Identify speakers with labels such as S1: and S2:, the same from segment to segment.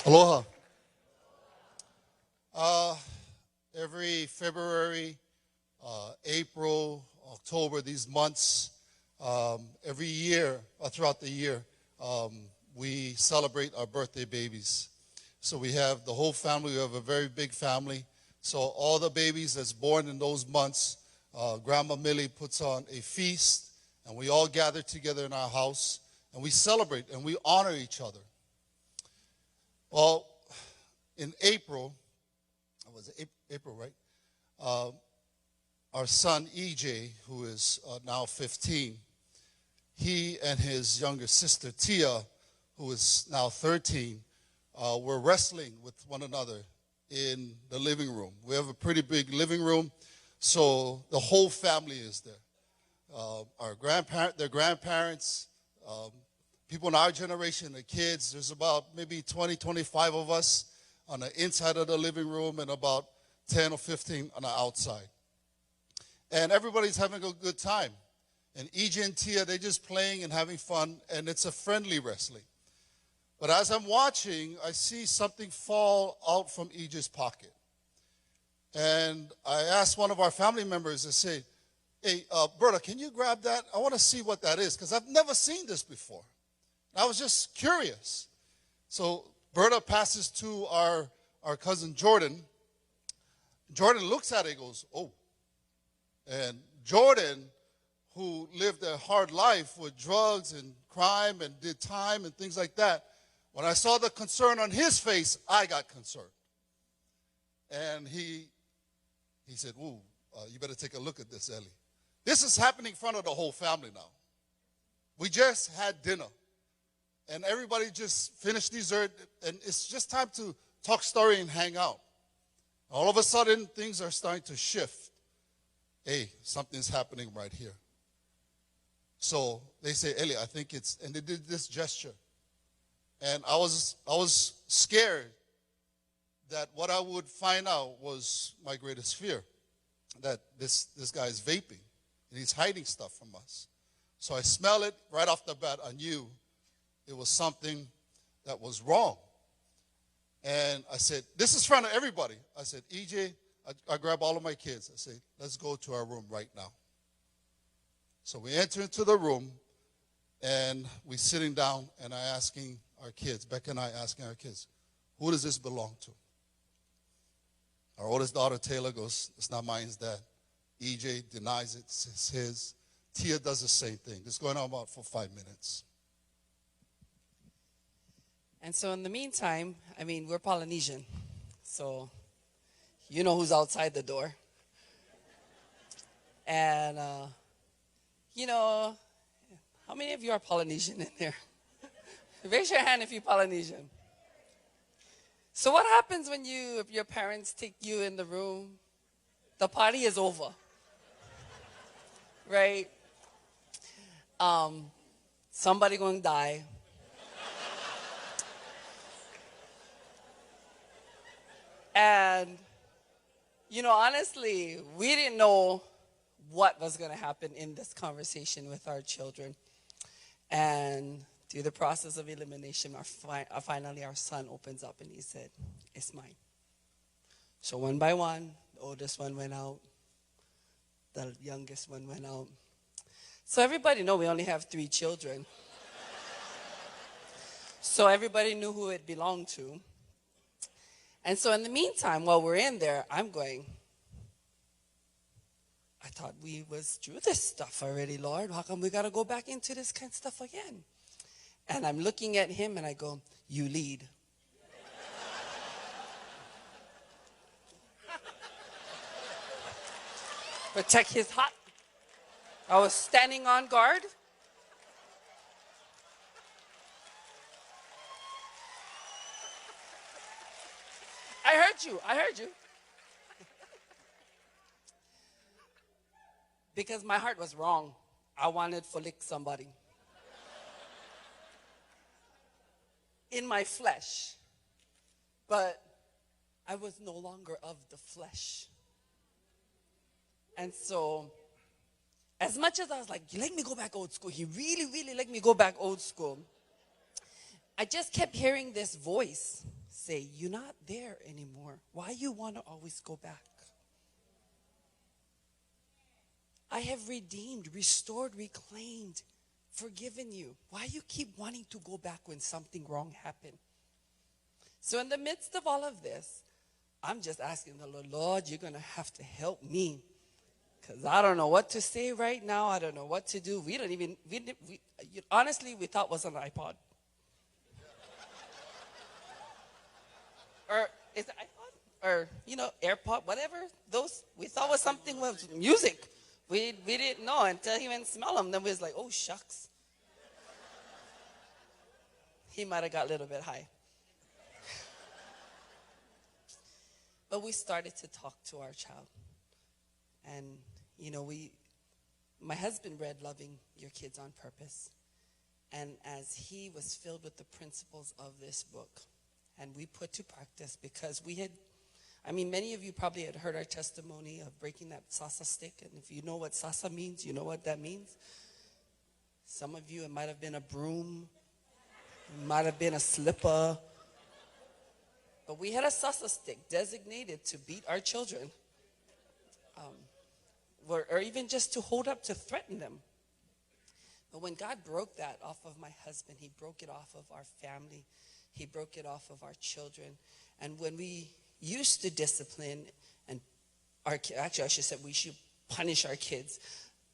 S1: Aloha. Uh, every February, April, October, these months, every year, throughout the year, we celebrate our birthday babies. So we have the whole family. We have a very big family. So all the babies that's born in those months, Grandma Millie puts on a feast, and we all gather together in our house, and we celebrate and we honor each other. Well, in April, was it April, right? Our son EJ, who is now 15, he and his younger sister Tia, who is now 13, were wrestling with one another in the living room. We have a pretty big living room, so the whole family is there. Their grandparents, people in our generation, the kids. There's about maybe 20, 25 of us on the inside of the living room and about 10 or 15 on the outside. And everybody's having a good time. And EJ and Tia, they're just playing and having fun, and it's a friendly wrestling. But as I'm watching, I see something fall out from EJ's pocket. And I asked one of our family members, I say, hey, Berta, can you grab that? I want to see what that is, because I've never seen this before. I was just curious. So Berta passes to our cousin Jordan. Jordan looks at it and goes, oh. And Jordan, who lived a hard life with drugs and crime and did time and things like that, when I saw the concern on his face, I got concerned. And he said, ooh, you better take a look at this, Ellie. This is happening in front of the whole family now. We just had dinner. And everybody just finished dessert, and it's just time to talk story and hang out. All of a sudden, things are starting to shift. Hey, something's happening right here. So they say, Ellie, I think it's, and they did this gesture. And I was scared that what I would find out was my greatest fear, that this guy is vaping, and he's hiding stuff from us. So I smell it right off the bat. I knew it was something that was wrong. And I said, this is in front of everybody. I said, EJ, I grabbed all of my kids. I said, let's go to our room right now. So we enter into the room, and we're sitting down, and I asking our kids, Becca and I asking our kids, who does this belong to? Our oldest daughter, Taylor, goes, it's not mine, it's that. EJ denies it, it's his. Tia does the same thing. This is going on about for 5 minutes.
S2: And so in the meantime, I mean, we're Polynesian. So you know who's outside the door. And, you know, how many of you are Polynesian in there? Raise your hand if you're Polynesian. So what happens when if your parents take you in the room? The party is over. Right? Somebody going to die. And, you know, honestly, we didn't know what was going to happen in this conversation with our children. And through the process of elimination, finally our son opens up and he said, it's mine. So one by one, the oldest one went out. The youngest one went out. So everybody know we only have 3 children. So everybody knew who it belonged to. And so in the meantime, while we're in there, I'm going, I thought we was through this stuff already, Lord. How come we got to go back into this kind of stuff again? And I'm looking at him and I go, you lead. Protect his heart. I was standing on guard. I heard you. Because my heart was wrong. I wanted to lick somebody. In my flesh. But I was no longer of the flesh. And so, as much as I was like, let me go back old school. He really, really let me go back old school. I just kept hearing this voice say, you're not there anymore. Why you want to always go back? I have redeemed, restored, reclaimed, forgiven you. Why you keep wanting to go back when something wrong happened? So in the midst of all of this, I'm just asking the Lord, Lord, you're going to have to help me. Because I don't know what to say right now. I don't know what to do. We don't even, honestly, we thought it was an iPod. Or is it iPod? Or, AirPod, whatever. Those, we thought was something with music. We didn't know until he went and smell them. Then we was like, oh, shucks. He might have got a little bit high. But we started to talk to our child. And, my husband read Loving Your Kids on Purpose. And as he was filled with the principles of this book, and we put to practice, because many of you probably had heard our testimony of breaking that Sasa stick. And if you know what Sasa means, you know what that means. Some of you, it might have been a broom. It might have been a slipper. But we had a Sasa stick designated to beat our children. Or even just to hold up, to threaten them. But when God broke that off of my husband, he broke it off of our family. He broke it off of our children. And when we used to discipline, and actually I should say we should punish our kids,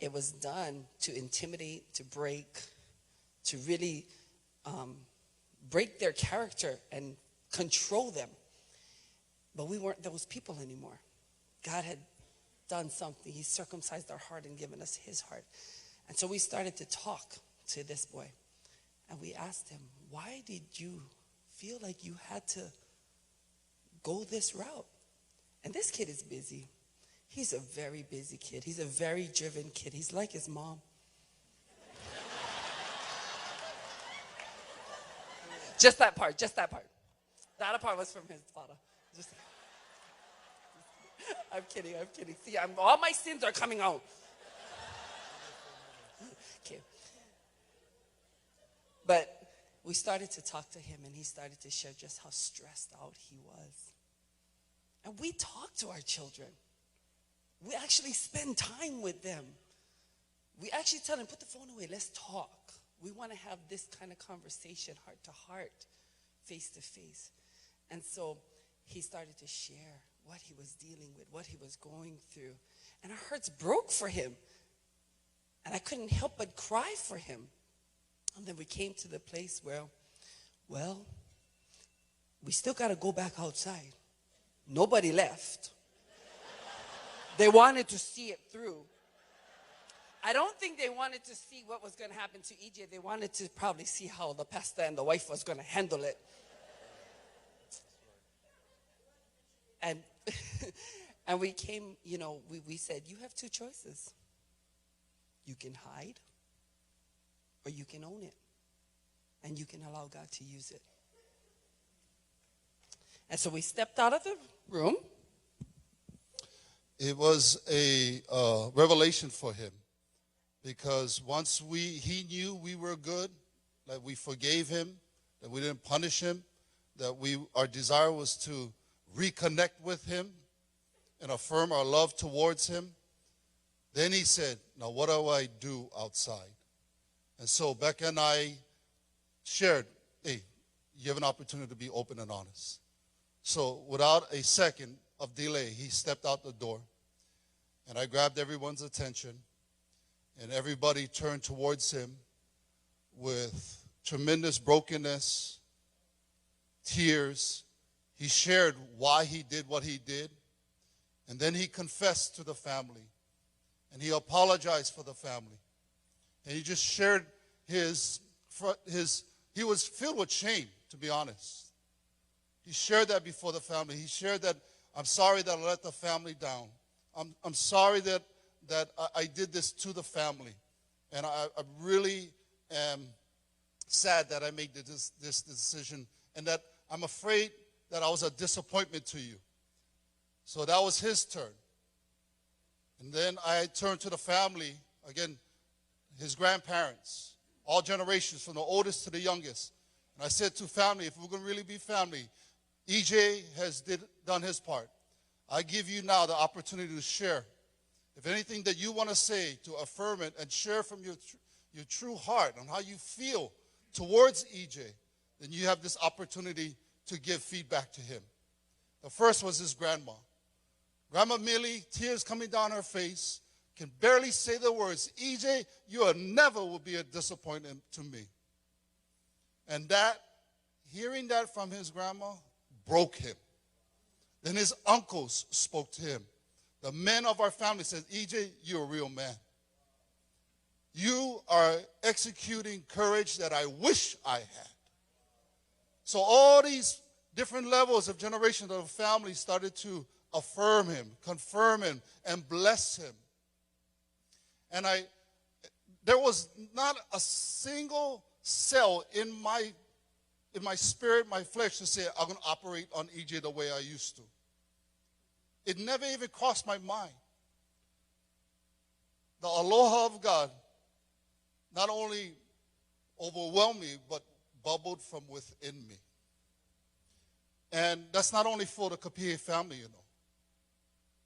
S2: it was done to intimidate, to break, to really break their character and control them. But we weren't those people anymore. God had done something. He circumcised our heart and given us his heart. And so we started to talk to this boy. And we asked him, why did you feel like you had to go this route? And this kid is busy. He's a very busy kid. He's a very driven kid. He's like his mom. Just that part. The other part was from his father. I'm kidding. See, all my sins are coming out. Okay. But we started to talk to him, and he started to share just how stressed out he was. And we talk to our children. We actually spend time with them. We actually tell them, put the phone away, let's talk. We want to have this kind of conversation, heart to heart, face to face. And so he started to share what he was dealing with, what he was going through. And our hearts broke for him. And I couldn't help but cry for him. And then we came to the place where, well, we still got to go back outside. Nobody left. They wanted to see it through. I don't think they wanted to see what was going to happen to EJ. They wanted to probably see how the pastor and the wife was going to handle it. And and we came, we said, you have two choices. You can hide, or you can own it. And you can allow God to use it. And so we stepped out of the room.
S1: It was a revelation for him, because once he knew we were good, that we forgave him, that we didn't punish him, that our desire was to reconnect with him and affirm our love towards him. Then he said, now what do I do outside? And so Becca and I shared, hey, you have an opportunity to be open and honest. So without a second of delay, he stepped out the door, and I grabbed everyone's attention, and everybody turned towards him with tremendous brokenness, tears. He shared why he did what he did, and then he confessed to the family, and he apologized for the family, and he just shared he was filled with shame, to be honest. He shared that before the family. He shared that, I'm sorry that I let the family down. I'm sorry that I did this to the family, and I really am sad that I made this decision, and that I'm afraid that I was a disappointment to you. So that was his turn. And then I turned to the family, again, his grandparents, all generations, from the oldest to the youngest. And I said to family, if we're going to really be family, EJ has done his part. I give you now the opportunity to share. If anything that you want to say, to affirm it and share from your true heart on how you feel towards EJ, then you have this opportunity to give feedback to him. The first was his grandma. Grandma Millie, tears coming down her face, can barely say the words, EJ, you never will be a disappointment to me. And that, hearing that from his grandma, broke him. Then his uncles spoke to him. The men of our family said, EJ, you're a real man. You are executing courage that I wish I had. So all these different levels of generations of the family started to affirm him, confirm him, and bless him. And there was not a single cell in my spirit, my flesh, to say, I'm going to operate on EJ the way I used to. It never even crossed my mind. The aloha of God not only overwhelmed me, but bubbled from within me. And that's not only for the Kapihe family, you know.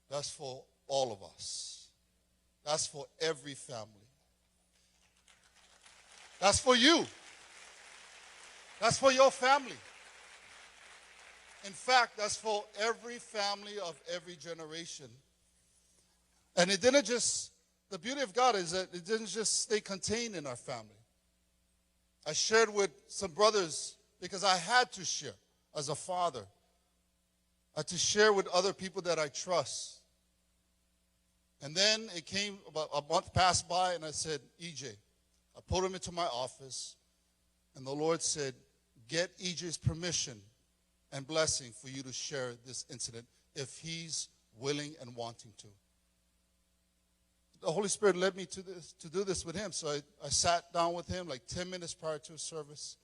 S1: That's for all of us. That's for every family. That's for you. That's for your family. In fact, that's for every family of every generation. And it didn't just, the beauty of God is that it didn't just stay contained in our family. I shared with some brothers because I had to share as a father. I had to share with other people that I trust. And then it came, about a month passed by, and I said, EJ, I pulled him into my office, and the Lord said, get EJ's permission and blessing for you to share this incident if he's willing and wanting to. The Holy Spirit led me to do this with him. So I sat down with him like 10 minutes prior to service.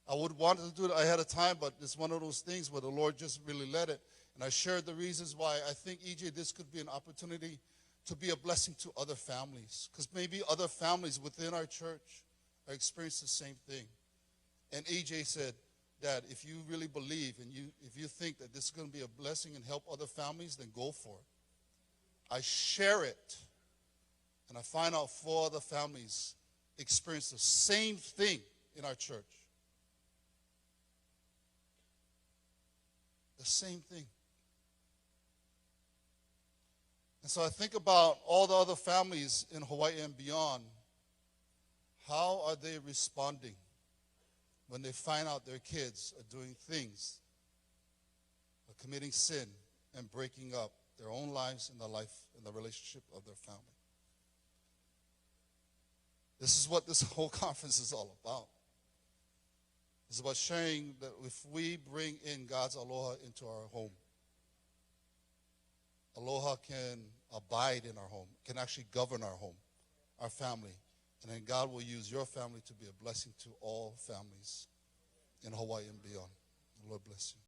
S1: I would want to do it ahead of time, but it's one of those things where the Lord just really led it. And I shared the reasons why I think, EJ, this could be an opportunity to be a blessing to other families. Because maybe other families within our church are experiencing the same thing. And EJ said, Dad, if you really believe and if you think that this is going to be a blessing and help other families, then go for it. I share it. And I find out 4 other families experience the same thing in our church. The same thing. And so I think about all the other families in Hawaii and beyond. How are they responding when they find out their kids are doing things, are committing sin and breaking up their own lives and the life and the relationship of their family? This is what this whole conference is all about. It's about sharing that if we bring in God's aloha into our home, aloha can abide in our home, can actually govern our home, our family. And then God will use your family to be a blessing to all families in Hawaii and beyond. The Lord bless you.